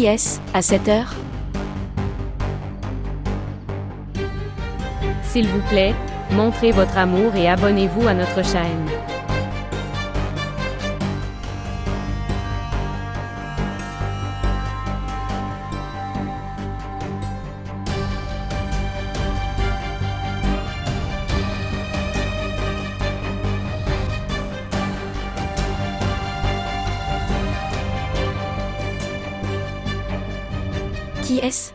Qui est-ce, à cette heure? S'il vous plaît, montrez votre amour et abonnez-vous à notre chaîne. Qui est-ce?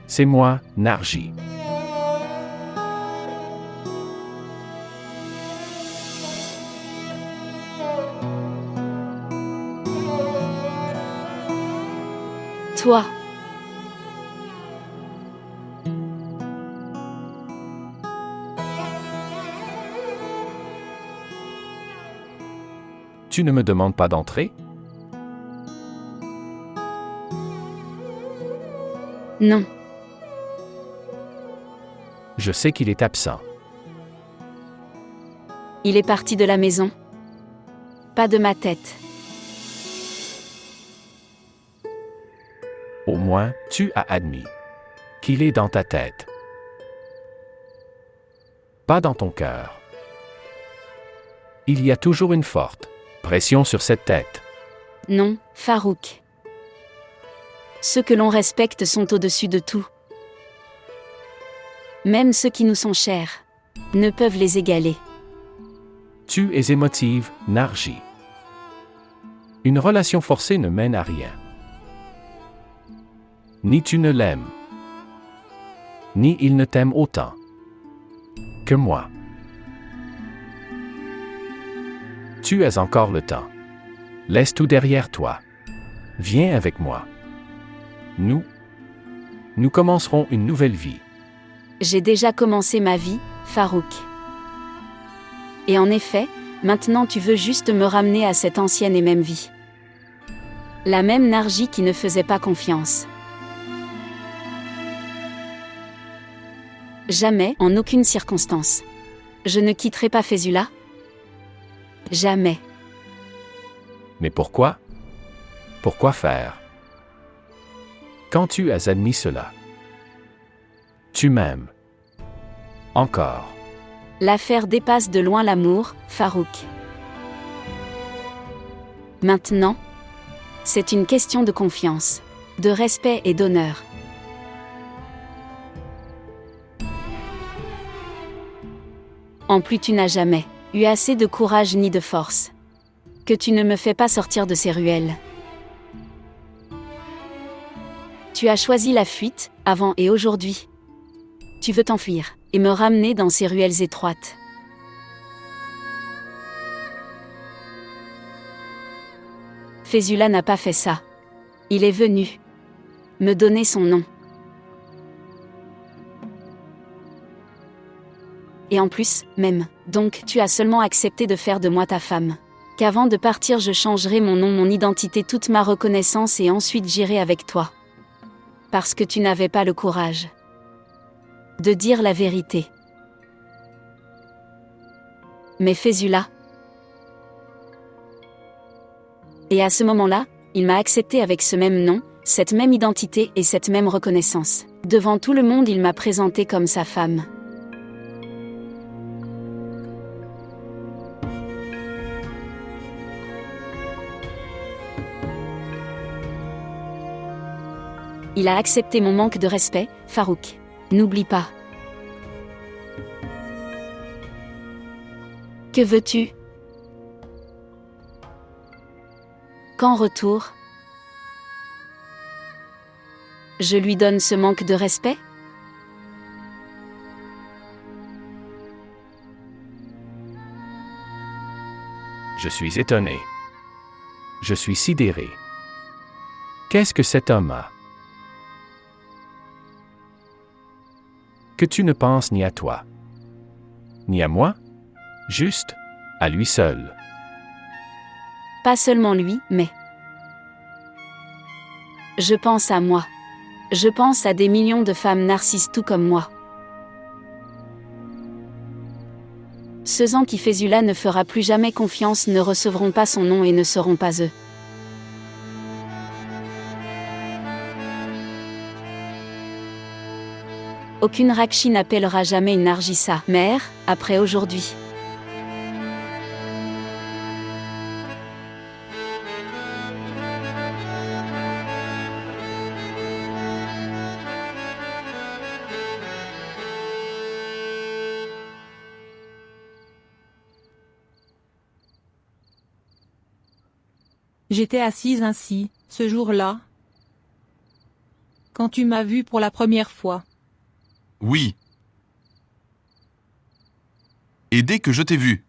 C'est moi, Narji. Toi. Tu ne me demandes pas d'entrer? Non. Je sais qu'il est absent. Il est parti de la maison. Pas de ma tête. Au moins, tu as admis qu'il est dans ta tête. Pas dans ton cœur. Il y a toujours une forte pression sur cette tête. Non, Farouk. Ceux que l'on respecte sont au-dessus de tout. Même ceux qui nous sont chers ne peuvent les égaler. Tu es émotive, Narji. Une relation forcée ne mène à rien. Ni tu ne l'aimes, ni il ne t'aime autant que moi. Tu as encore le temps. Laisse tout derrière toi. Viens avec moi. Nous commencerons une nouvelle vie. J'ai déjà commencé ma vie, Farouk. Et en effet, maintenant tu veux juste me ramener à cette ancienne et même vie. La même Narji qui ne faisait pas confiance. Jamais, en aucune circonstance. Je ne quitterai pas Fezula. Jamais. Mais pourquoi? Pourquoi faire? Quand tu as admis cela, tu m'aimes. Encore. L'affaire dépasse de loin l'amour, Farouk. Maintenant, c'est une question de confiance, de respect et d'honneur. En plus, tu n'as jamais eu assez de courage ni de force. Que tu ne me fais pas sortir de ces ruelles. Tu as choisi la fuite, avant et aujourd'hui. Tu veux t'enfuir, et me ramener dans ces ruelles étroites. Fezula n'a pas fait ça. Il est venu me donner son nom. Et en plus, même, donc tu as seulement accepté de faire de moi ta femme. Qu'avant de partir je changerai mon nom, mon identité, toute ma reconnaissance et ensuite j'irai avec toi. Parce que tu n'avais pas le courage de dire la vérité. Mais Fezula. Et à ce moment-là, il m'a accepté avec ce même nom, cette même identité et cette même reconnaissance. Devant tout le monde, il m'a présenté comme sa femme. Il a accepté mon manque de respect, Farouk. N'oublie pas. Que veux-tu? Qu'en retour, je lui donne ce manque de respect? Je suis étonné. Je suis sidéré. Qu'est-ce que cet homme a? Que tu ne penses ni à toi, ni à moi, juste à lui seul. Pas seulement lui, mais je pense à moi. Je pense à des millions de femmes narcisses tout comme moi. Ceux en qui Fezula ne fera plus jamais confiance ne recevront pas son nom et ne seront pas eux. Aucune Rakshi n'appellera jamais une Nargissa mère, après aujourd'hui. J'étais assise ainsi, ce jour-là, quand tu m'as vue pour la première fois. Oui. Et dès que je t'ai vu.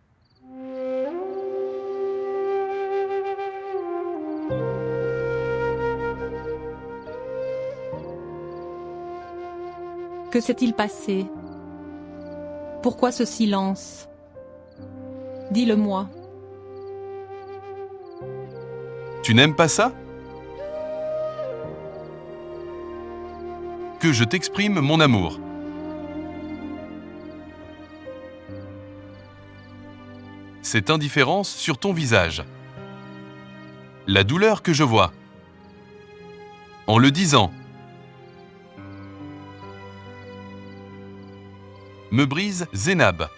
Que s'est-il passé? Pourquoi ce silence? Dis-le-moi. Tu n'aimes pas ça? Que je t'exprime mon amour. Cette indifférence sur ton visage. La douleur que je vois. En le disant. Me brise Zénab.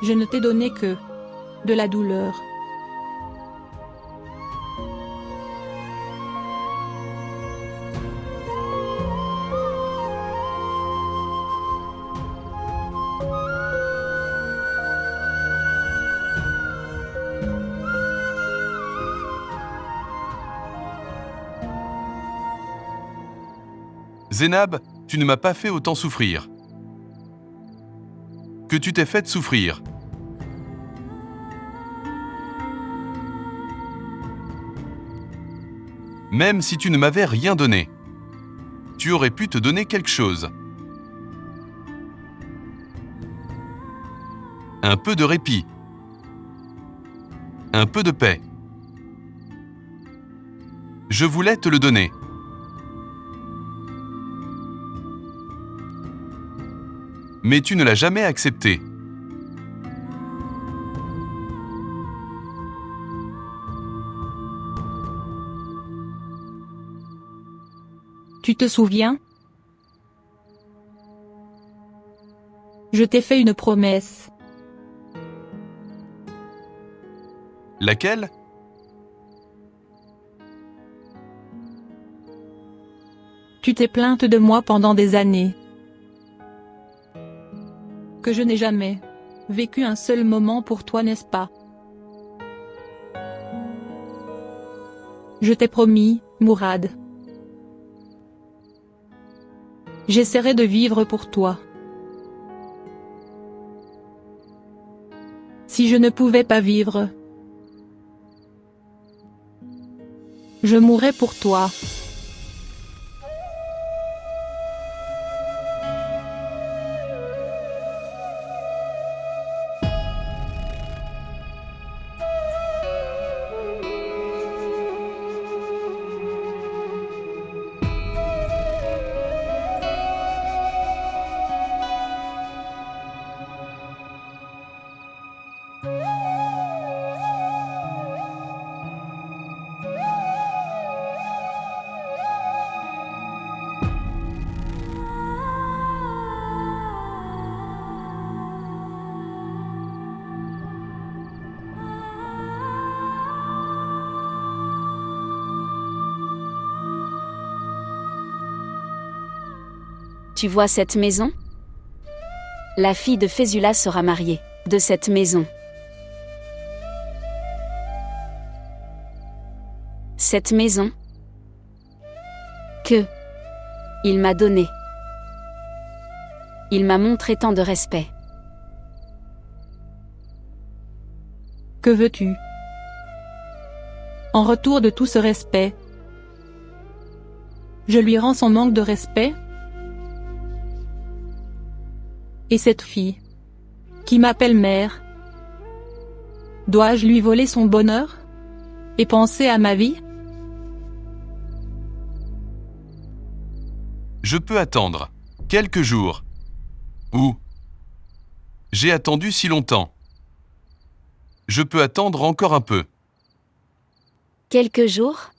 Je ne t'ai donné que de la douleur. Zénab, tu ne m'as pas fait autant souffrir. Que tu t'es faite souffrir. Même si tu ne m'avais rien donné, tu aurais pu te donner quelque chose. Un peu de répit. Un peu de paix. Je voulais te le donner. Mais tu ne l'as jamais accepté. Tu te souviens? Je t'ai fait une promesse. Laquelle? Tu t'es plainte de moi pendant des années. Que je n'ai jamais vécu un seul moment pour toi, n'est-ce pas? Je t'ai promis, Mourad. J'essaierai de vivre pour toi. Si je ne pouvais pas vivre, je mourrais pour toi. Tu vois cette maison? La fille de Fésula sera mariée de cette maison. Cette maison que il m'a donnée. Il m'a montré tant de respect. Que veux-tu? En retour de tout ce respect, je lui rends son manque de respect? Et cette fille, qui m'appelle mère, dois-je lui voler son bonheur? Et penser à ma vie? Je peux attendre quelques jours ou J'ai attendu si longtemps. Je peux attendre encore un peu. Quelques jours?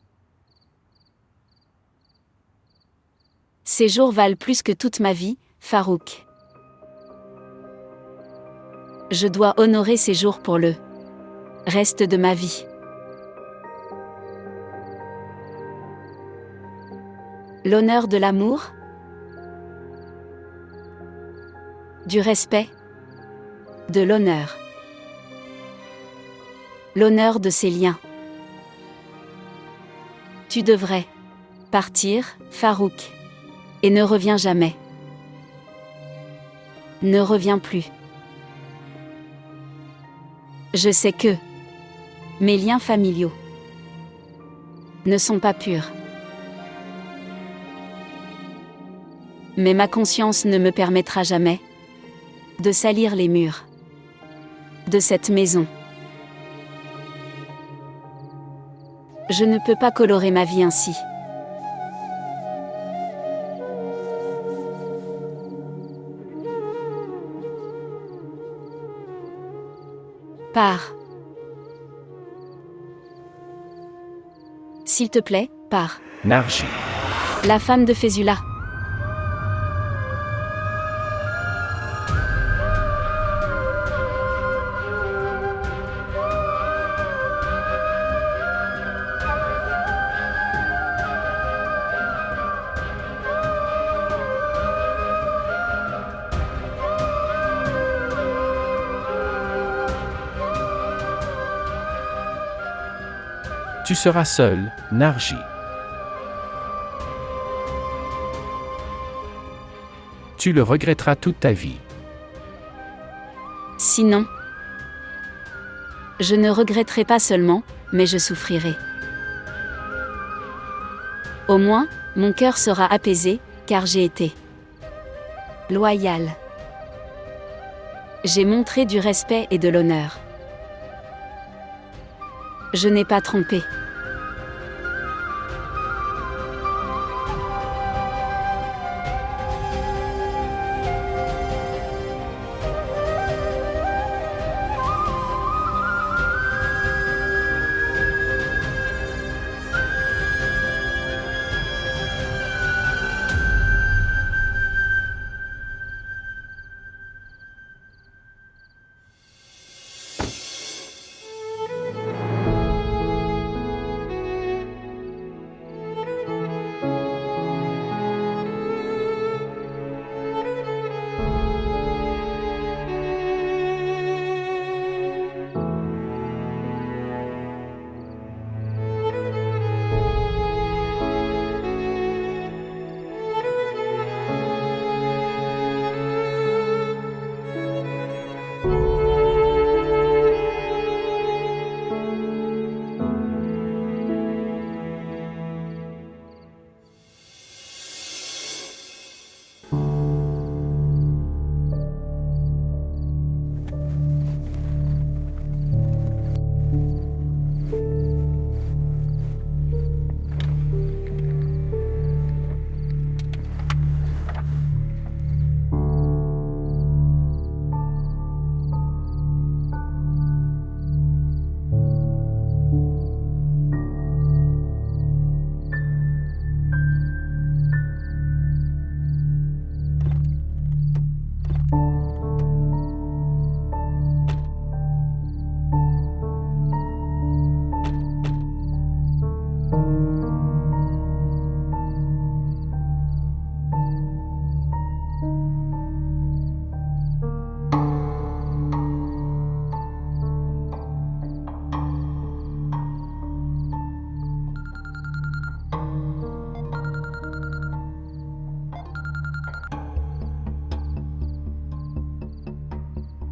Ces jours valent plus que toute ma vie, Farouk. Je dois honorer ces jours pour le reste de ma vie. L'honneur de l'amour? Du respect? De l'honneur. L'honneur de ces liens. Tu devrais partir, Farouk. Et ne reviens jamais. Ne reviens plus. Je sais que mes liens familiaux ne sont pas purs. Mais ma conscience ne me permettra jamais de salir les murs de cette maison. Je ne peux pas colorer ma vie ainsi. Pars. S'il te plaît, pars. Narji. La femme de Fezula. Tu seras seul, Narji. Tu le regretteras toute ta vie. Sinon, je ne regretterai pas seulement, mais je souffrirai. Au moins, mon cœur sera apaisé, car j'ai été loyal. J'ai montré du respect et de l'honneur. Je n'ai pas trompé.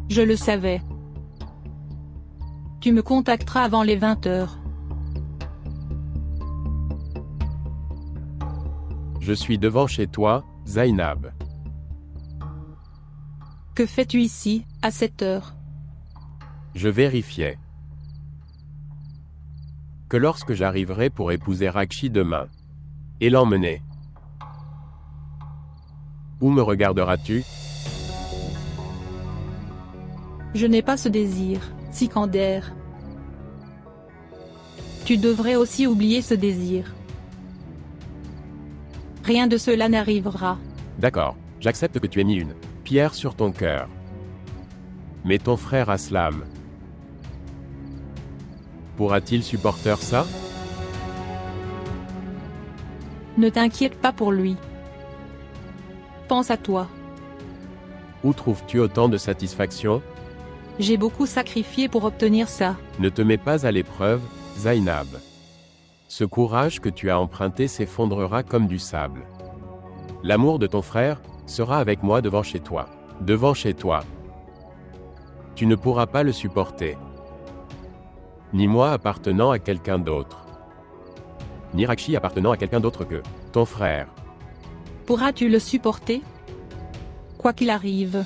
Je le savais. Tu me contacteras avant les 20 heures. Je suis devant chez toi, Zainab. Que fais-tu ici, à cette heure? Je vérifiais que lorsque j'arriverai pour épouser Rakshi demain, et l'emmener, où me regarderas-tu? Je n'ai pas ce désir, Sikander. Tu devrais aussi oublier ce désir. Rien de cela n'arrivera. D'accord, j'accepte que tu aies mis une pierre sur ton cœur. Mais ton frère Aslam, pourra-t-il supporter ça? Ne t'inquiète pas pour lui. Pense à toi. Où trouves-tu autant de satisfaction? J'ai beaucoup sacrifié pour obtenir ça. Ne te mets pas à l'épreuve, Zainab. Ce courage que tu as emprunté s'effondrera comme du sable. L'amour de ton frère sera avec moi devant chez toi. Devant chez toi. Tu ne pourras pas le supporter. Ni moi appartenant à quelqu'un d'autre. Ni Rakshi appartenant à quelqu'un d'autre que ton frère. Pourras-tu le supporter? Quoi qu'il arrive.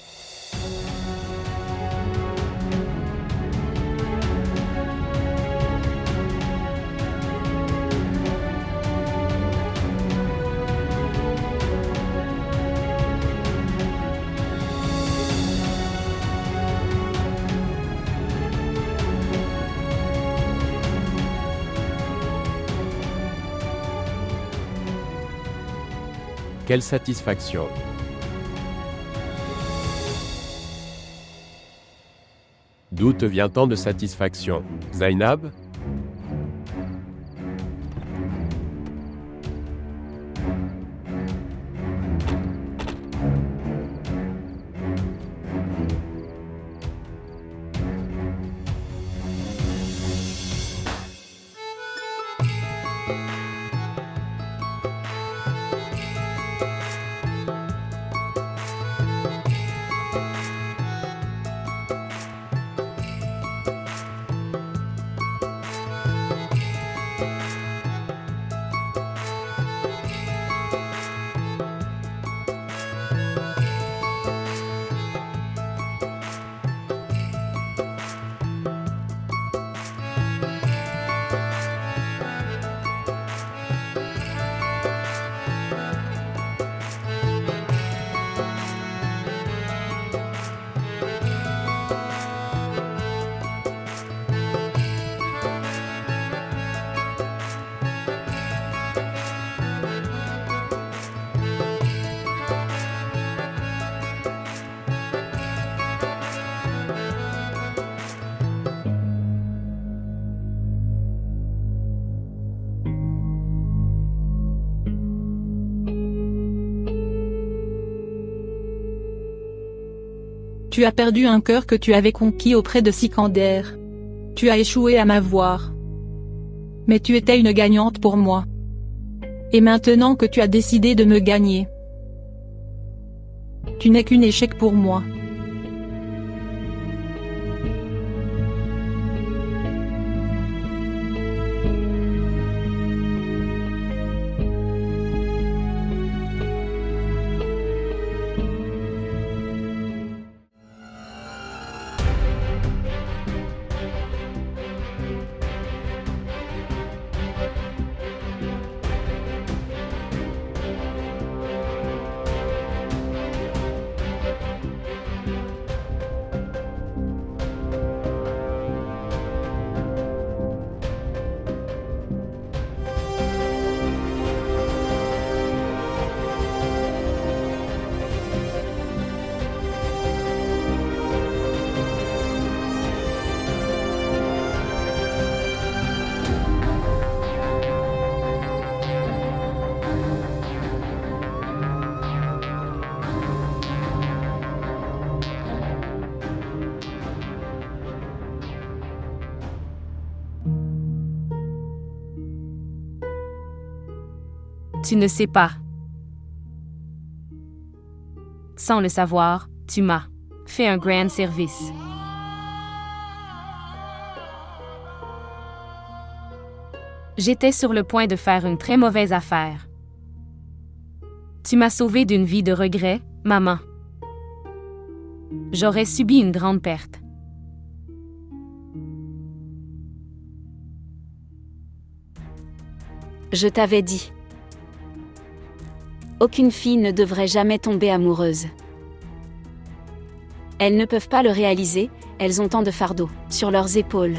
Quelle satisfaction! D'où te vient tant de satisfaction, Zainab? Tu as perdu un cœur que tu avais conquis auprès de Sikander. Tu as échoué à m'avoir. Mais tu étais une gagnante pour moi. Et maintenant que tu as décidé de me gagner, tu n'es qu'un échec pour moi. Tu ne sais pas. Sans le savoir, tu m'as fait un grand service. J'étais sur le point de faire une très mauvaise affaire. Tu m'as sauvé d'une vie de regret, maman. J'aurais subi une grande perte. Je t'avais dit. Aucune fille ne devrait jamais tomber amoureuse. Elles ne peuvent pas le réaliser, elles ont tant de fardeaux sur leurs épaules.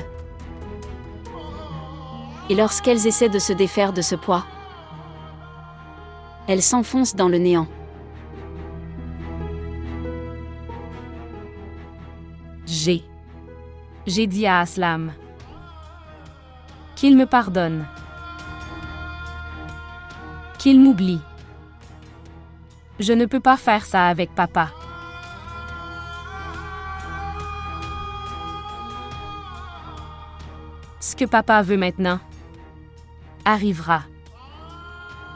Et lorsqu'elles essaient de se défaire de ce poids, elles s'enfoncent dans le néant. J'ai dit à Aslam qu'il me pardonne, qu'il m'oublie. Je ne peux pas faire ça avec papa. Ce que papa veut maintenant arrivera.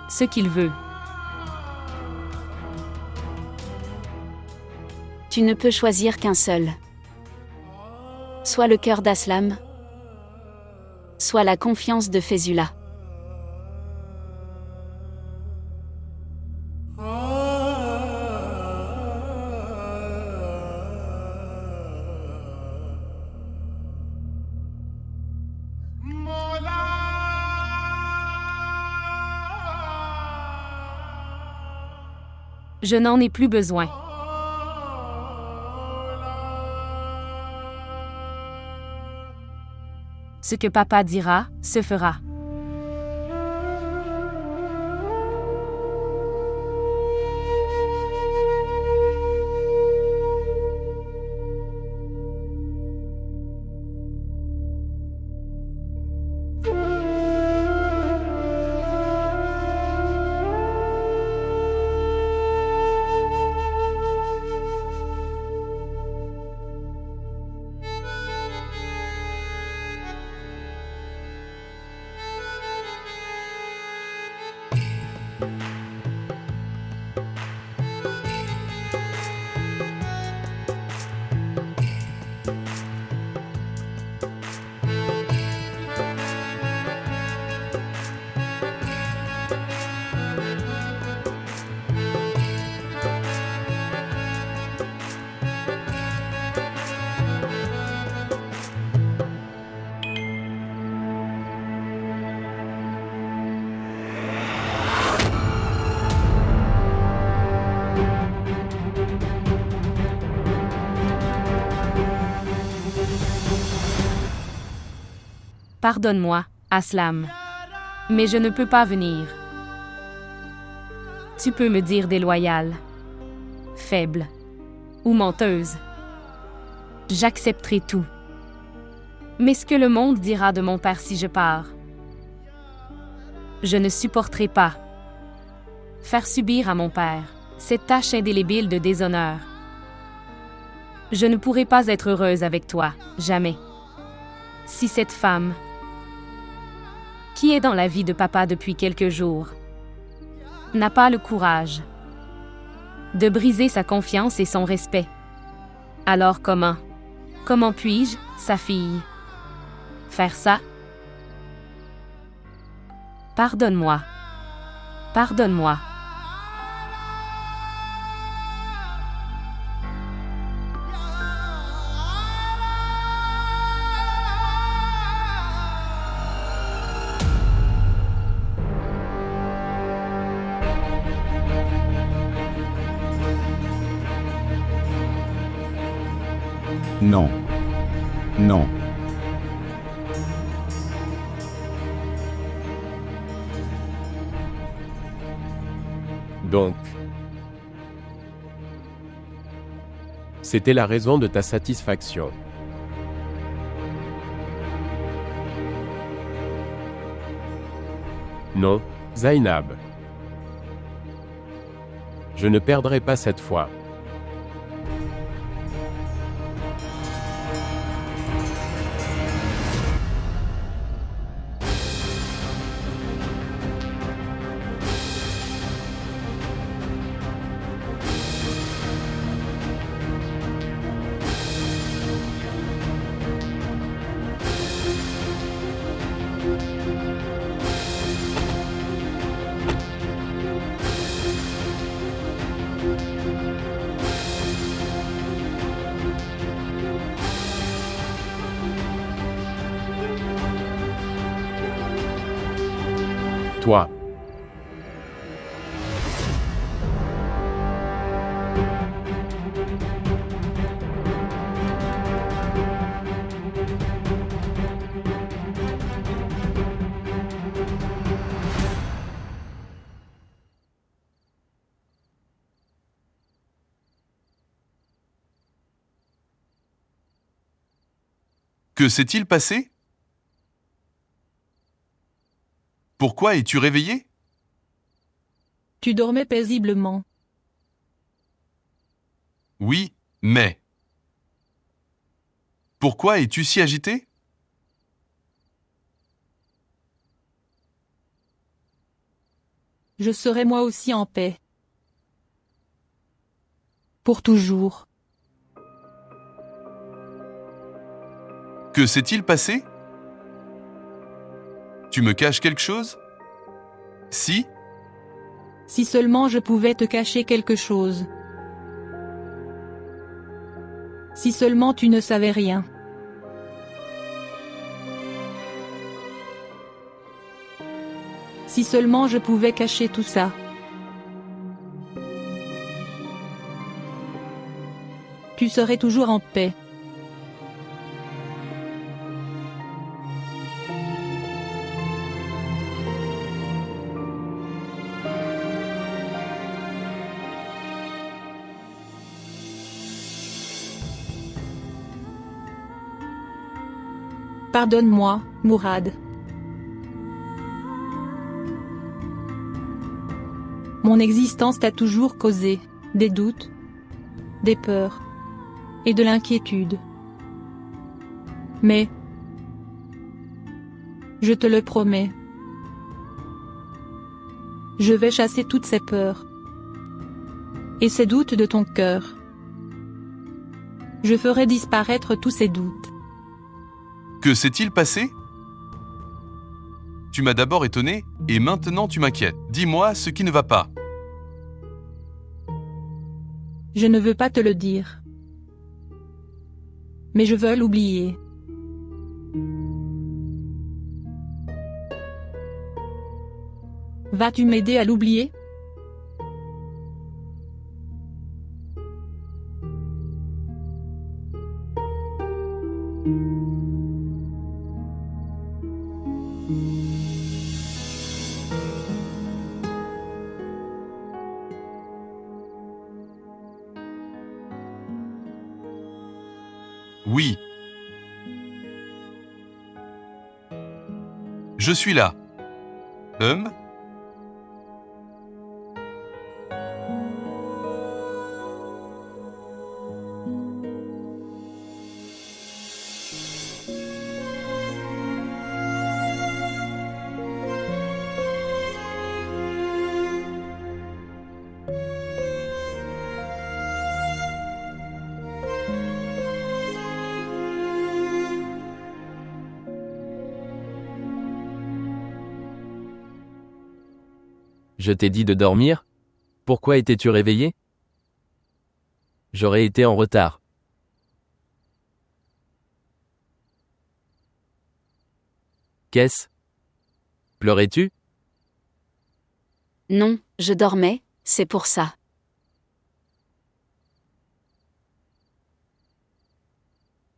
Ce qu'il veut. Tu ne peux choisir qu'un seul. Soit le cœur d'Aslam, soit la confiance de Fezula. Je n'en ai plus besoin. Ce que papa dira, se fera. Pardonne-moi, Aslam. Mais je ne peux pas venir. Tu peux me dire déloyale, faible ou menteuse. J'accepterai tout. Mais ce que le monde dira de mon père si je pars, je ne supporterai pas. Faire subir à mon père cette tâche indélébile de déshonneur. Je ne pourrai pas être heureuse avec toi, jamais. Si cette femme, qui est dans la vie de papa depuis quelques jours, n'a pas le courage de briser sa confiance et son respect, alors comment puis-je, sa fille, faire ça? Pardonne-moi. Pardonne-moi. Non. Non. Donc, c'était la raison de ta satisfaction. Non, Zainab. Je ne perdrai pas cette fois. Toi. Que s'est-il passé? Pourquoi es-tu réveillé? Tu dormais paisiblement. Oui, mais... Pourquoi es-tu si agité? Je serai moi aussi en paix. Pour toujours. Que s'est-il passé? Tu me caches quelque chose? Si? Si seulement je pouvais te cacher quelque chose. Si seulement tu ne savais rien. Si seulement je pouvais cacher tout ça. Tu serais toujours en paix. Pardonne-moi, Mourad. Mon existence t'a toujours causé des doutes, des peurs et de l'inquiétude. Mais, je te le promets, je vais chasser toutes ces peurs et ces doutes de ton cœur. Je ferai disparaître tous ces doutes. Que s'est-il passé? Tu m'as d'abord étonné et maintenant tu m'inquiètes. Dis-moi ce qui ne va pas. Je ne veux pas te le dire. Mais je veux l'oublier. Vas-tu m'aider à l'oublier? Oui. Je suis là. Je t'ai dit de dormir? Pourquoi étais-tu réveillé? J'aurais été en retard. Qu'est-ce? Pleurais-tu? Non, je dormais, c'est pour ça.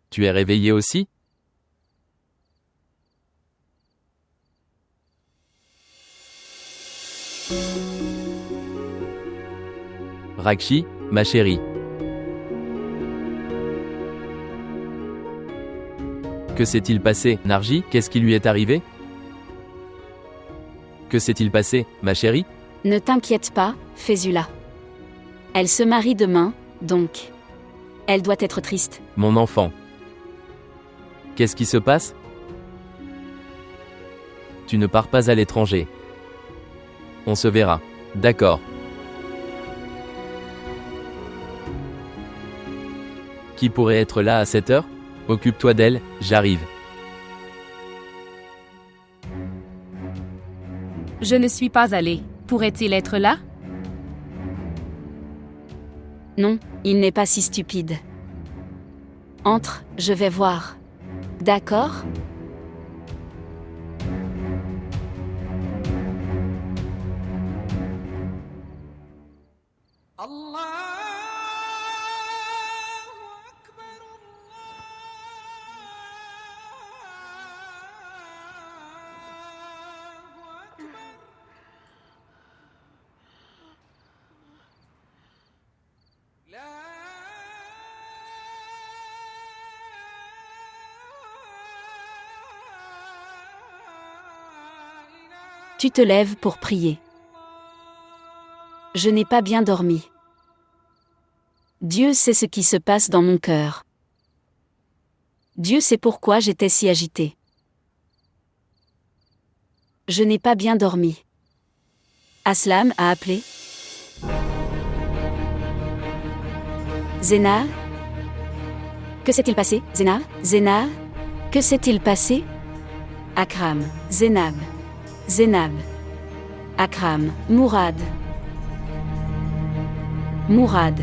Tu es réveillé aussi? Rakshi, ma chérie. Que s'est-il passé, Narji? Qu'est-ce qui lui est arrivé? Que s'est-il passé, ma chérie? Ne t'inquiète pas, Fésula. Elle se marie demain, donc. Elle doit être triste. Mon enfant. Qu'est-ce qui se passe? Tu ne pars pas à l'étranger. On se verra. D'accord. Qui pourrait être là à cette heure? Occupe-toi d'elle, j'arrive. Je ne suis pas allé. Pourrait-il être là? Non, il n'est pas si stupide. Entre, je vais voir. D'accord? Tu te lèves pour prier. Je n'ai pas bien dormi. Dieu sait ce qui se passe dans mon cœur. Dieu sait pourquoi j'étais si agitée. Je n'ai pas bien dormi. Aslam a appelé. Zéna? Que s'est-il passé, Zéna? Zéna? Que s'est-il passé? Akram, Zénab. Zénab. Akram, Mourad. Mourad.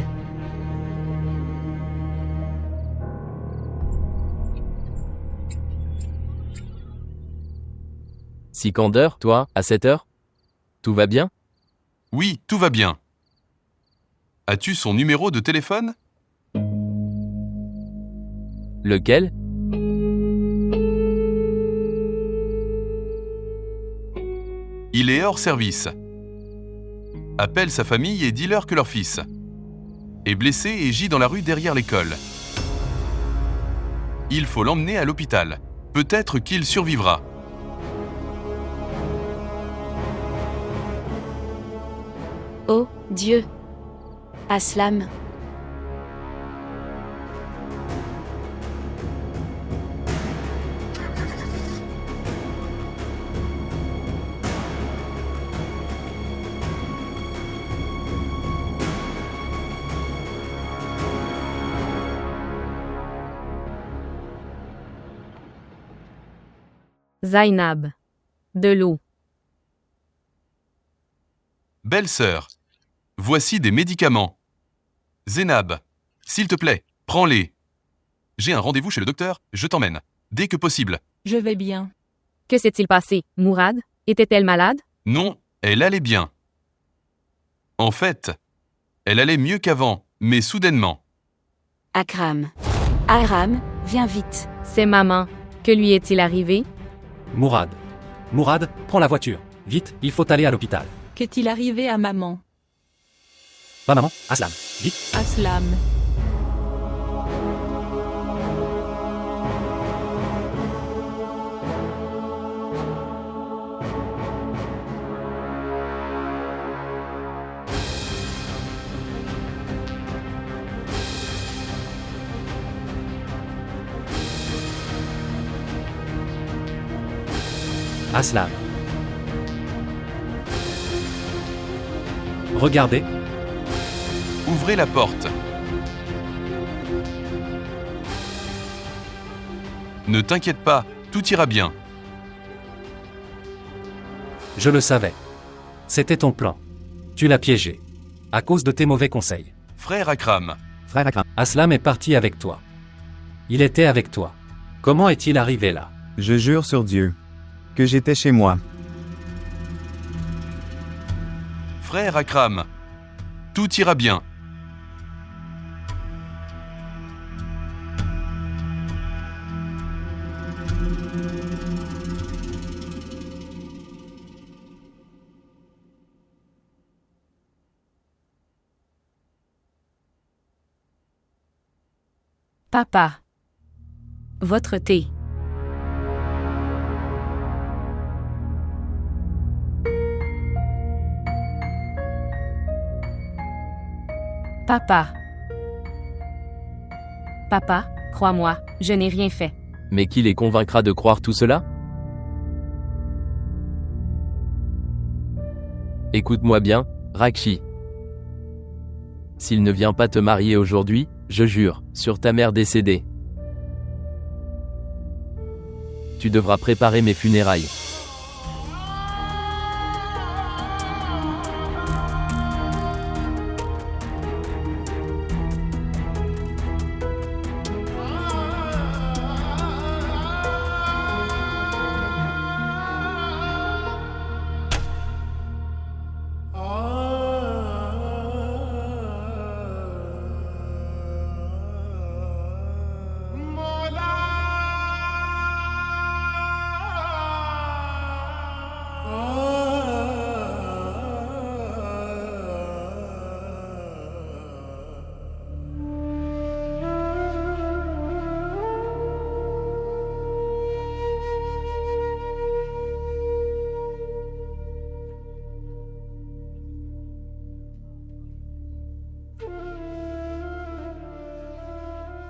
Sikander, toi, à cette heure? Tout va bien? Oui, tout va bien. As-tu son numéro de téléphone? Lequel? Il est hors service. Appelle sa famille et dis-leur que leur fils est blessé et gît dans la rue derrière l'école. Il faut l'emmener à l'hôpital. Peut-être qu'il survivra. Oh, Dieu! Aslam! Zainab. De l'eau. Belle-sœur, voici des médicaments. Zénab, s'il te plaît, prends-les. J'ai un rendez-vous chez le docteur, je t'emmène. Dès que possible. Je vais bien. Que s'est-il passé? Mourad? Était-elle malade? Non, elle allait bien. En fait, elle allait mieux qu'avant, mais soudainement. Akram. Aram, viens vite. C'est maman. Que lui est-il arrivé? Mourad. Mourad, prends la voiture. Vite, il faut aller à l'hôpital. Qu'est-il arrivé à maman? Va maman, Aslam. Vite. Aslam. Aslam. Regardez, Ouvrez la porte. Ne t'inquiète pas, tout ira bien. je le savais. C'était ton plan. Tu l'as piégé. À cause de tes mauvais conseils. Frère Akram, Frère Akram, Aslam est parti avec toi. Il était avec toi. Comment est-il arrivé là? je jure sur Dieu que j'étais chez moi. frère Akram, tout ira bien. Papa. Votre thé. Papa. Papa, crois-moi, je n'ai rien fait. Mais qui les convaincra de croire tout cela? Écoute-moi bien, Rakshi. S'il ne vient pas te marier aujourd'hui, je jure, sur ta mère décédée. Tu devras préparer mes funérailles.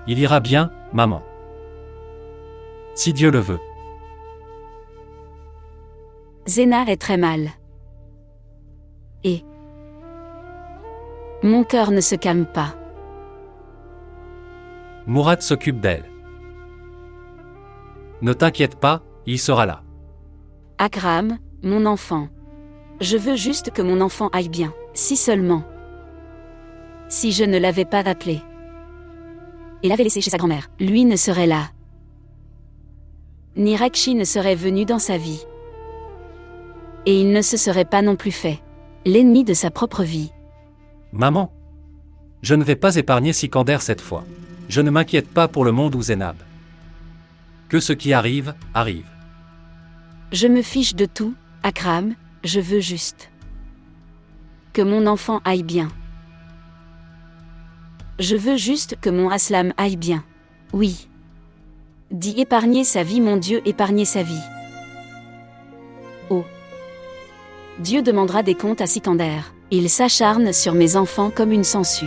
Il ira bien, maman. Si Dieu le veut. Zéna est très mal. Et mon cœur ne se calme pas. Mourad s'occupe d'elle. Ne t'inquiète pas, il sera là. Akram, mon enfant. Je veux juste que mon enfant aille bien, si seulement. Si je ne l'avais pas appelé et l'avais laissé chez sa grand-mère, lui ne serait là. Ni Rakshi ne serait venu dans sa vie. Et il ne se serait pas non plus fait l'ennemi de sa propre vie. Maman. Je ne vais pas épargner Sikander cette fois. Je ne m'inquiète pas pour le monde ou Zénab. Que ce qui arrive, arrive. Je me fiche de tout, Akram, je veux juste que mon enfant aille bien. Je veux juste que mon Aslam aille bien. Oui. Dis épargner sa vie, mon Dieu, épargner sa vie. Oh. Dieu demandera des comptes à Sikander. Il s'acharne sur mes enfants comme une sangsue.